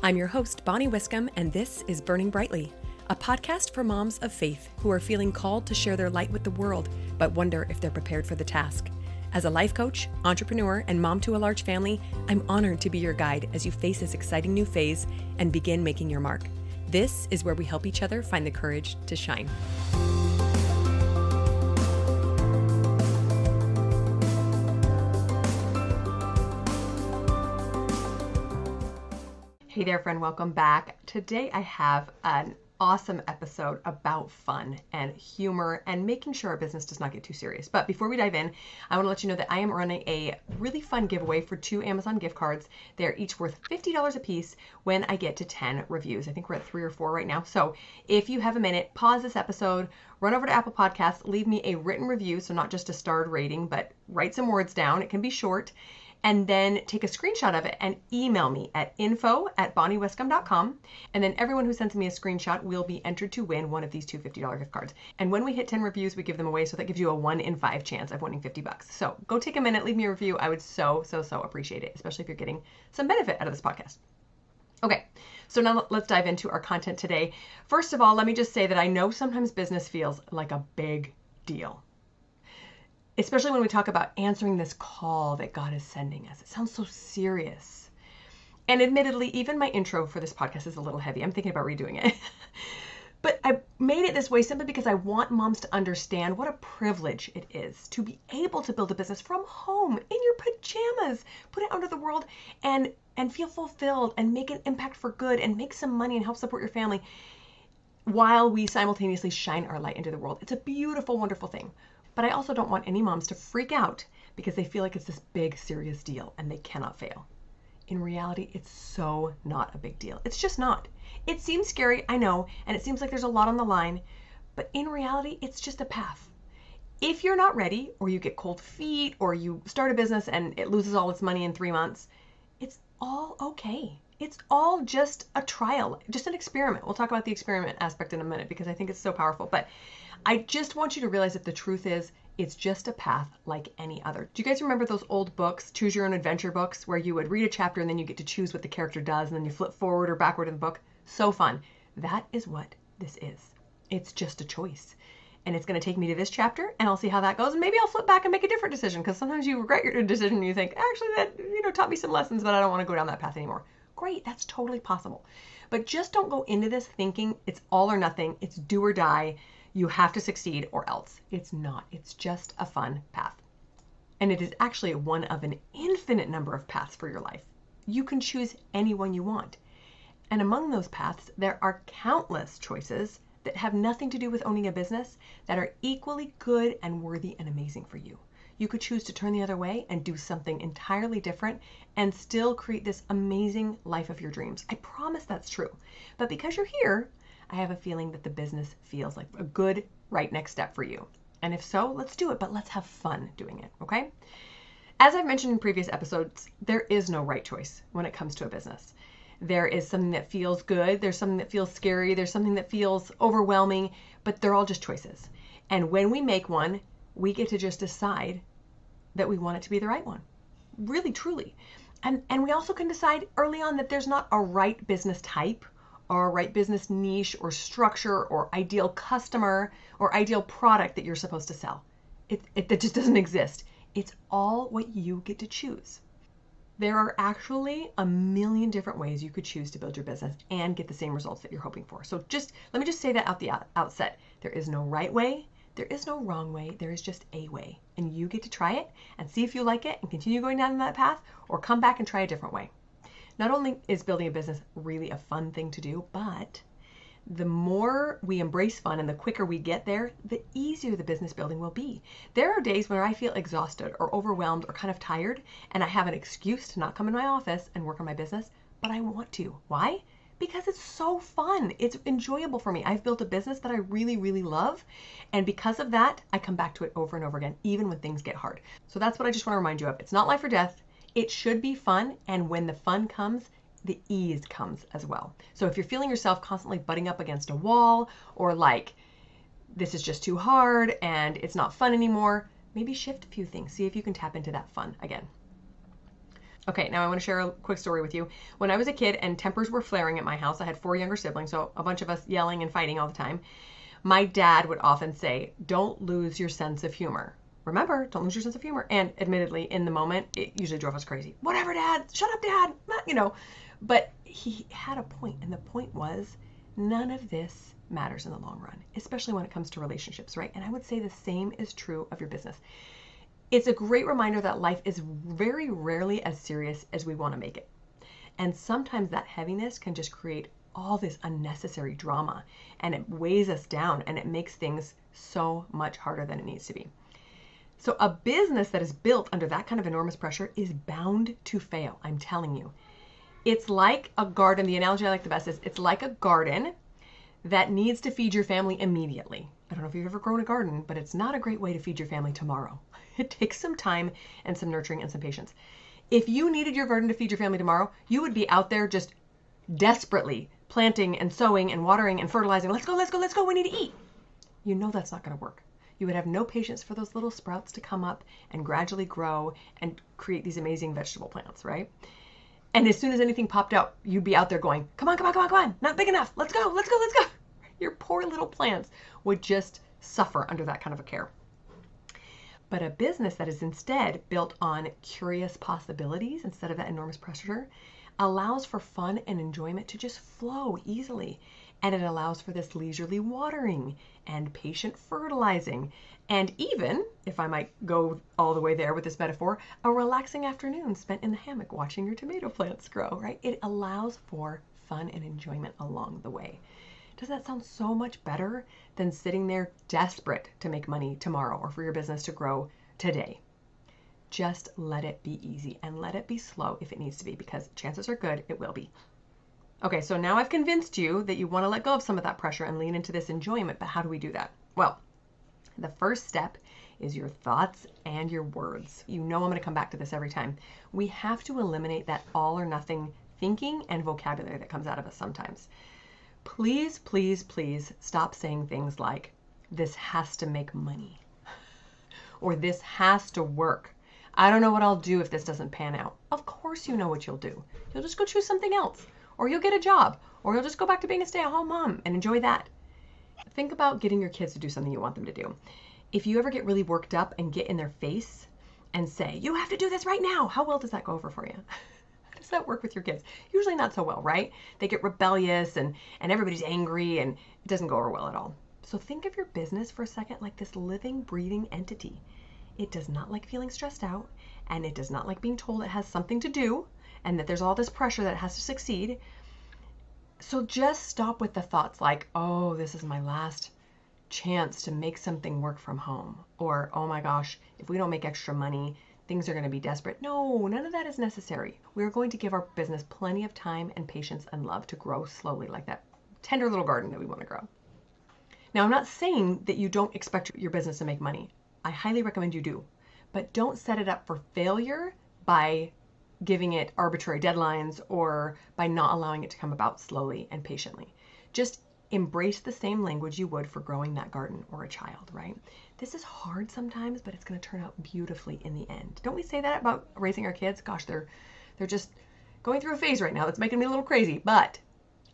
I'm your host, Bonnie Wiscombe, and this is Burning Brightly, a podcast for moms of faith who are feeling called to share their light with the world, but wonder if they're prepared for the task. As a life coach, entrepreneur, and mom to a large family, I'm honored to be your guide as you face this exciting new phase and begin making your mark. This is where we help each other find the courage to shine. Hey there, friend. Welcome back. Today I have an awesome episode about fun and humor and making sure our business does not get too serious. But before we dive in, I want to let you know that I am running a really fun giveaway for 2 Amazon gift cards. They're each worth $50 a piece when I get to 10 reviews. I think we're at 3 or 4 right now. So if you have a minute, pause this episode, run over to Apple Podcasts, leave me a written review. So not just a starred rating, but write some words down. It can be short. And then take a screenshot of it and email me at info@bonniewiscombe.com. And then everyone who sends me a screenshot will be entered to win one of these 2 $50 gift cards. And when we hit 10 reviews, we give them away. So that gives you a 1 in 5 chance of winning $50. So go take a minute, leave me a review. I would so appreciate it, especially if you're getting some benefit out of this podcast. Okay, so now let's dive into our content today. First of all, let me just say that I know sometimes business feels like a big deal. Especially when we talk about answering this call that God is sending us. It sounds so serious. And admittedly, even my intro for this podcast is a little heavy. I'm thinking about redoing it. But I made it this way simply because I want moms to understand what a privilege it is to be able to build a business from home, in your pajamas, put it out into the world and feel fulfilled and make an impact for good and make some money and help support your family while we simultaneously shine our light into the world. It's a beautiful, wonderful thing. But I also don't want any moms to freak out because they feel like it's this big, serious deal and they cannot fail. In reality, it's so not a big deal. It's just not. It seems scary, I know, and it seems like there's a lot on the line, but in reality, it's just a path. If you're not ready, or you get cold feet, or you start a business and it loses all its money in 3 months, it's all okay. It's all just a trial, just an experiment. We'll talk about the experiment aspect in a minute because I think it's so powerful. But I just want you to realize that the truth is it's just a path like any other. Do you guys remember those old books, Choose Your Own Adventure books, where you would read a chapter and then you get to choose what the character does and then you flip forward or backward in the book? So fun. That is what this is. It's just a choice. And it's going to take me to this chapter and I'll see how that goes. And maybe I'll flip back and make a different decision because sometimes you regret your decision and you think, actually that taught me some lessons, but I don't want to go down that path anymore. Great, that's totally possible. But just don't go into this thinking it's all or nothing, it's do or die, you have to succeed or else. It's not. It's just a fun path. And it is actually one of an infinite number of paths for your life. You can choose any one you want. And among those paths, there are countless choices that have nothing to do with owning a business that are equally good and worthy and amazing for you. You could choose to turn the other way and do something entirely different and still create this amazing life of your dreams. I promise that's true. But because you're here, I have a feeling that the business feels like a good right next step for you. And if so, let's do it, but let's have fun doing it, okay? As I've mentioned in previous episodes, there is no right choice when it comes to a business. There is something that feels good, there's something that feels scary, there's something that feels overwhelming, but they're all just choices. And when we make one, we get to just decide that we want it to be the right one. Really, truly. And we also can decide early on that there's not a right business type or a right business niche or structure or ideal customer or ideal product that you're supposed to sell. That just doesn't exist. It's all what you get to choose. There are actually a million different ways you could choose to build your business and get the same results that you're hoping for. So let me just say that out the outset. There is no right way. There is no wrong way. There is just a way. And you get to try it and see if you like it and continue going down that path or come back and try a different way. Not only is building a business really a fun thing to do, but the more we embrace fun and the quicker we get there, the easier the business building will be. There are days where I feel exhausted or overwhelmed or kind of tired and I have an excuse to not come in my office and work on my business, but I want to. Why? Because it's so fun. It's enjoyable for me. I've built a business that I really, really love. And because of that, I come back to it over and over again, even when things get hard. So that's what I just want to remind you of. It's not life or death. It should be fun. And when the fun comes, the ease comes as well. So if you're feeling yourself constantly butting up against a wall or like, this is just too hard and it's not fun anymore, maybe shift a few things. See if you can tap into that fun again. Okay, now I want to share a quick story with you. When I was a kid and tempers were flaring at my house, I had 4 younger siblings, so a bunch of us yelling and fighting all the time. My dad would often say, don't lose your sense of humor. Remember, don't lose your sense of humor. And admittedly, in the moment, it usually drove us crazy. Whatever, Dad. Shut up, Dad. You know, but he had a point, and the point was none of this matters in the long run, especially when it comes to relationships, right? And I would say the same is true of your business. It's a great reminder that life is very rarely as serious as we want to make it. And sometimes that heaviness can just create all this unnecessary drama, and it weighs us down, and it makes things so much harder than it needs to be. So a business that is built under that kind of enormous pressure is bound to fail. I'm telling you. It's like a garden. The analogy I like the best is it's like a garden that needs to feed your family immediately. I don't know if you've ever grown a garden, but it's not a great way to feed your family tomorrow. It takes some time and some nurturing and some patience. If you needed your garden to feed your family tomorrow, you would be out there just desperately planting and sowing and watering and fertilizing. Let's go, let's go, let's go. We need to eat. You know that's not going to work. You would have no patience for those little sprouts to come up and gradually grow and create these amazing vegetable plants, right? And as soon as anything popped out, you'd be out there going, come on, come on, come on, come on. Not big enough. Let's go, let's go, let's go. Your poor little plants would just suffer under that kind of a care. But a business that is instead built on curious possibilities instead of that enormous pressure allows for fun and enjoyment to just flow easily. And it allows for this leisurely watering and patient fertilizing. And even, if I might go all the way there with this metaphor, a relaxing afternoon spent in the hammock watching your tomato plants grow, right? It allows for fun and enjoyment along the way. Doesn't that sound so much better than sitting there desperate to make money tomorrow or for your business to grow today? Just let it be easy and let it be slow if it needs to be, because chances are good it will be. Okay, so now I've convinced you that you want to let go of some of that pressure and lean into this enjoyment, but how do we do that? Well, the first step is your thoughts and your words. You know I'm going to come back to this every time. We have to eliminate that all or nothing thinking and vocabulary that comes out of us sometimes. Please, please, please stop saying things like, this has to make money, or this has to work. I don't know what I'll do if this doesn't pan out. Of course you know what you'll do. You'll just go choose something else, or you'll get a job, or you'll just go back to being a stay-at-home mom and enjoy that. Think about getting your kids to do something you want them to do. If you ever get really worked up and get in their face and say, you have to do this right now, how well does that go over for you? How does that work with your kids? Usually not so well, right? They get rebellious and everybody's angry and it doesn't go over well at all. So think of your business for a second like this living, breathing entity. It does not like feeling stressed out, and it does not like being told it has something to do and that there's all this pressure that it has to succeed. So just stop with the thoughts like, oh, this is my last chance to make something work from home. Or, oh my gosh, if we don't make extra money, things are going to be desperate. No, none of that is necessary. We're going to give our business plenty of time and patience and love to grow slowly like that tender little garden that we want to grow. Now, I'm not saying that you don't expect your business to make money. I highly recommend you do. But don't set it up for failure by giving it arbitrary deadlines or by not allowing it to come about slowly and patiently. Just embrace the same language you would for growing that garden or a child, right? This is hard sometimes, but it's going to turn out beautifully in the end. Don't we say that about raising our kids? Gosh, they're just going through a phase right now that's making me a little crazy, but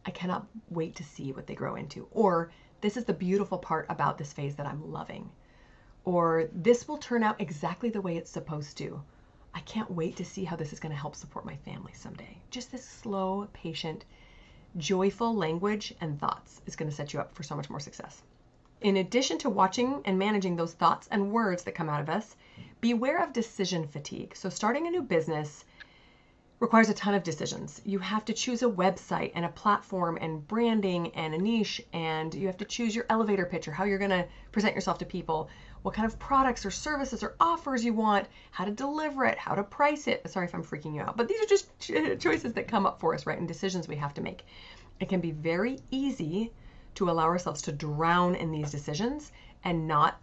I cannot wait to see what they grow into. Or this is the beautiful part about this phase that I'm loving. Or this will turn out exactly the way it's supposed to. I can't wait to see how this is going to help support my family someday. Just this slow, patient, joyful language and thoughts is going to set you up for so much more success. In addition to watching and managing those thoughts and words that come out of us, beware of decision fatigue. So starting a new business requires a ton of decisions. You have to choose a website and a platform and branding and a niche, and you have to choose your elevator pitch or how you're going to present yourself to people, what kind of products or services or offers you want, how to deliver it, how to price it. Sorry if I'm freaking you out, but these are just choices that come up for us, right? And decisions we have to make. It can be very easy to allow ourselves to drown in these decisions and not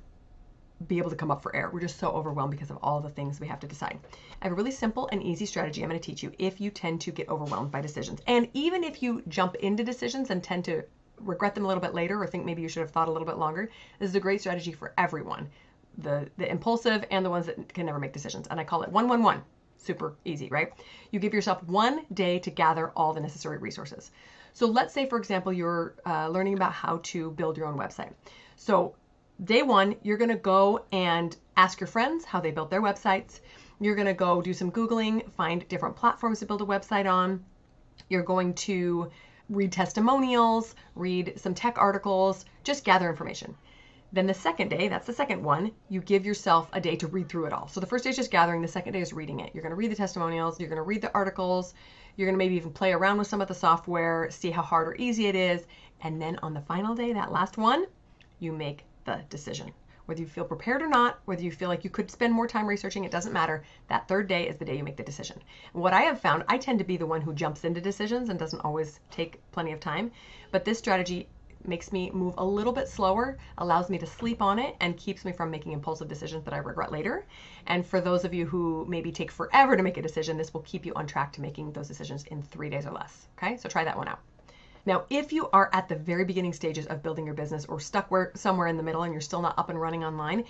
be able to come up for air. We're just so overwhelmed because of all the things we have to decide. I have a really simple and easy strategy I'm going to teach you if you tend to get overwhelmed by decisions. And even if you jump into decisions and tend to regret them a little bit later or think maybe you should have thought a little bit longer, this is a great strategy for everyone, the impulsive and the ones that can never make decisions. And I call it 1-1-1. super easy, right? You give yourself 1 day to gather all the necessary resources. So let's say, for example, you're learning about how to build your own website. So day 1, you're going to go and ask your friends how they built their websites. You're going to go do some Googling, find different platforms to build a website on. You're going to read testimonials, read some tech articles, just gather information. Then the second day, that's the second one, you give yourself a day to read through it all. So the first day is just gathering, the second day is reading it. You're going to read the testimonials, you're going to read the articles, you're going to maybe even play around with some of the software, see how hard or easy it is. And then on the final day, that last one, you make the decision. Whether you feel prepared or not, whether you feel like you could spend more time researching, it doesn't matter. That third day is the day you make the decision. And what I have found, I tend to be the one who jumps into decisions and doesn't always take plenty of time. But this strategy makes me move a little bit slower, allows me to sleep on it, and keeps me from making impulsive decisions that I regret later. And for those of you who maybe take forever to make a decision, this will keep you on track to making those decisions in 3 days or less. Okay, so try that one out. Now, if you are at the very beginning stages of building your business or stuck somewhere in the middle and you're still not up and running online,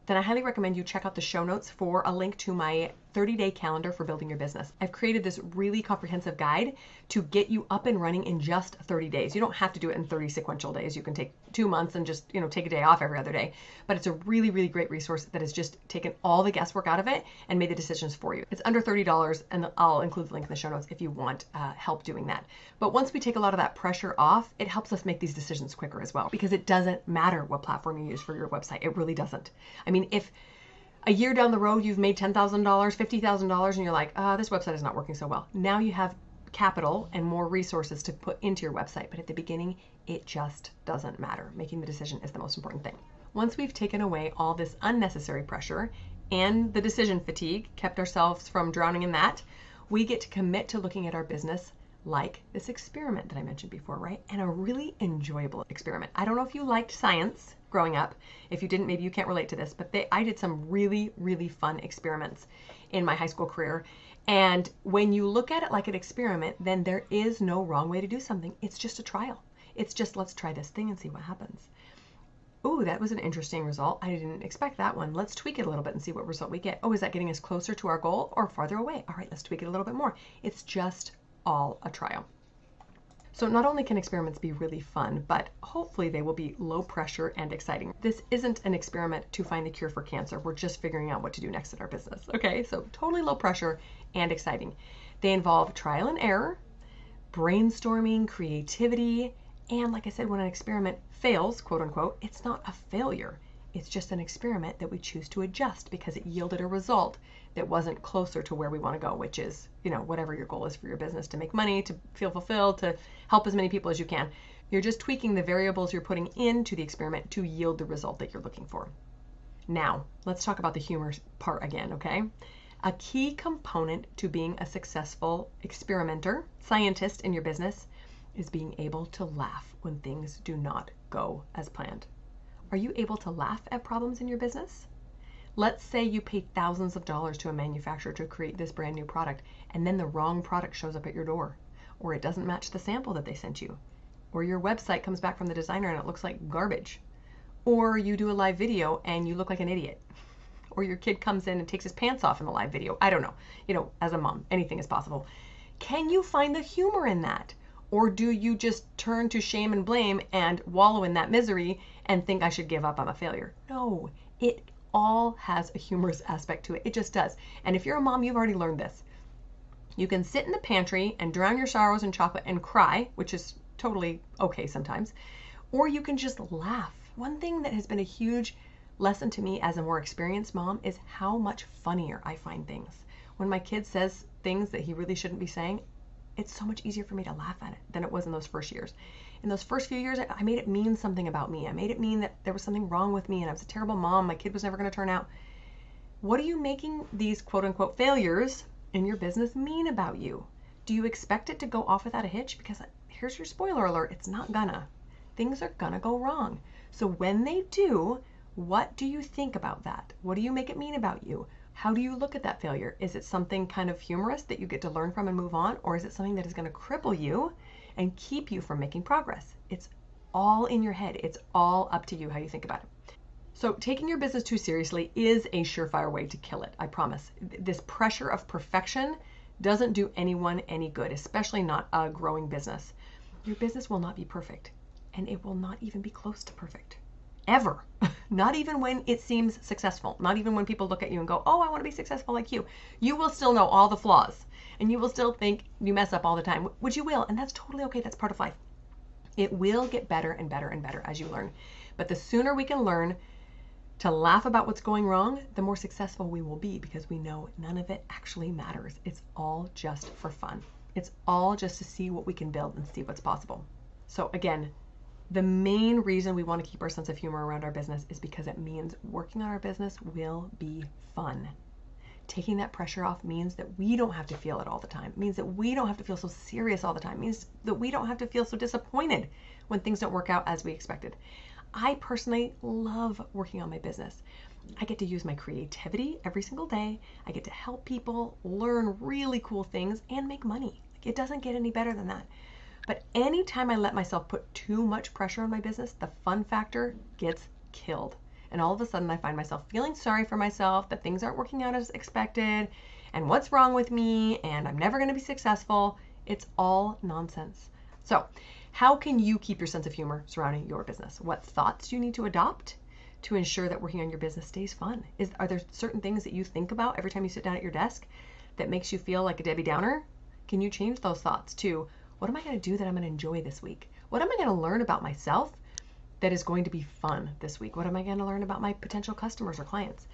then I highly recommend you check out the show notes for a link to my 30-day calendar for building your business. I've created this really comprehensive guide to get you up and running in just 30 days. You don't have to do it in 30 sequential days. You can take 2 months and just, take a day off every other day. But it's a really, really great resource that has just taken all the guesswork out of it and made the decisions for you. It's under $30, and I'll include the link in the show notes if you want help doing that. But once we take a lot of that pressure off, it helps us make these decisions quicker as well, because it doesn't matter what platform you use for your website. It really doesn't. I mean, if a year down the road you've made $10,000, $50,000, and you're like, this website is not working so well. Now you have capital and more resources to put into your website. But at the beginning, it just doesn't matter. Making the decision is the most important thing. Once we've taken away all this unnecessary pressure and the decision fatigue, kept ourselves from drowning in that, we get to commit to looking at our business like this experiment that I mentioned before, right? And a really enjoyable experiment. I don't know if you liked science growing up. If you didn't, maybe you can't relate to this, but I did some really, really fun experiments in my high school career. And when you look at it like an experiment, then there is no wrong way to do something. It's just a trial. It's just, let's try this thing and see what happens. Ooh, that was an interesting result. I didn't expect that one. Let's tweak it a little bit and see what result we get. Oh, is that getting us closer to our goal or farther away? All right, let's tweak it a little bit more. It's just all a trial. So not only can experiments be really fun, but hopefully they will be low pressure and exciting. This isn't an experiment to find the cure for cancer. We're just figuring out what to do next in our business. Okay, so totally low pressure and exciting. They involve trial and error, brainstorming, creativity, and like I said, when an experiment fails, quote unquote, it's not a failure. It's just an experiment that we choose to adjust because it yielded a result that wasn't closer to where we want to go, which is, whatever your goal is for your business, to make money, to feel fulfilled, to help as many people as you can. You're just tweaking the variables you're putting into the experiment to yield the result that you're looking for. Now, let's talk about the humor part again, okay? A key component to being a successful experimenter, scientist in your business, is being able to laugh when things do not go as planned. Are you able to laugh at problems in your business? Let's say you paid thousands of dollars to a manufacturer to create this brand new product, and then the wrong product shows up at your door, or it doesn't match the sample that they sent you, or your website comes back from the designer and it looks like garbage, or you do a live video and you look like an idiot, or your kid comes in and takes his pants off in the live video. I don't know. As a mom, anything is possible. Can you find the humor in that? Or do you just turn to shame and blame and wallow in that misery and think I should give up, I'm a failure? No, it all has a humorous aspect to it. It just does. And if you're a mom, you've already learned this. You can sit in the pantry and drown your sorrows in chocolate and cry, which is totally okay sometimes, or you can just laugh. One thing that has been a huge lesson to me as a more experienced mom is how much funnier I find things. When my kid says things that he really shouldn't be saying, it's so much easier for me to laugh at it than it was in those first years. In those first few years, I made it mean something about me. I made it mean that there was something wrong with me and I was a terrible mom. My kid was never going to turn out. What are you making these quote unquote failures in your business mean about you? Do you expect it to go off without a hitch? Because here's your spoiler alert, it's not gonna. Things are gonna go wrong. So when they do, what do you think about that? What do you make it mean about you? How do you look at that failure? Is it something kind of humorous that you get to learn from and move on? Or is it something that is going to cripple you and keep you from making progress? It's all in your head. It's all up to you how you think about it. So taking your business too seriously is a surefire way to kill it, I promise. This pressure of perfection doesn't do anyone any good, especially not a growing business. Your business will not be perfect, and it will not even be close to perfect. Ever. Not even when it seems successful. Not even when people look at you and go, oh, I want to be successful like you. You will still know all the flaws, and you will still think you mess up all the time, which you will, and that's totally okay. That's part of life. It will get better and better and better as you learn. But the sooner we can learn to laugh about what's going wrong, the more successful we will be, because we know none of it actually matters. It's all just for fun. It's all just to see what we can build and see what's possible. So again, the main reason we want to keep our sense of humor around our business is because it means working on our business will be fun. Taking that pressure off means that we don't have to feel it all the time. It means that we don't have to feel so serious all the time. It means that we don't have to feel so disappointed when things don't work out as we expected. I personally love working on my business. I get to use my creativity every single day. I get to help people learn really cool things and make money. It doesn't get any better than that. But anytime I let myself put too much pressure on my business, the fun factor gets killed. And all of a sudden I find myself feeling sorry for myself, that things aren't working out as expected, and what's wrong with me, and I'm never going to be successful. It's all nonsense. So how can you keep your sense of humor surrounding your business? What thoughts do you need to adopt to ensure that working on your business stays fun? Are there certain things that you think about every time you sit down at your desk that makes you feel like a Debbie Downer? Can you change those thoughts to, what am I going to do that I'm going to enjoy this week? What am I going to learn about myself that is going to be fun this week? What am I going to learn about my potential customers or clients?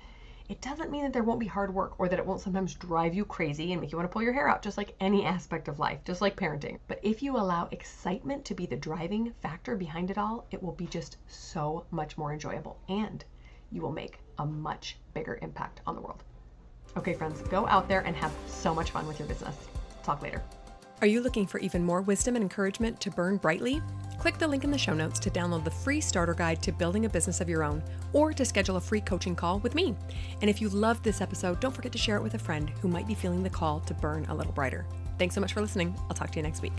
It doesn't mean that there won't be hard work or that it won't sometimes drive you crazy and make you want to pull your hair out, just like any aspect of life, just like parenting. But if you allow excitement to be the driving factor behind it all, it will be just so much more enjoyable, and you will make a much bigger impact on the world. Okay, friends, go out there and have so much fun with your business. Talk later. Are you looking for even more wisdom and encouragement to burn brightly? Click the link in the show notes to download the free starter guide to building a business of your own, or to schedule a free coaching call with me. And if you loved this episode, don't forget to share it with a friend who might be feeling the call to burn a little brighter. Thanks so much for listening. I'll talk to you next week.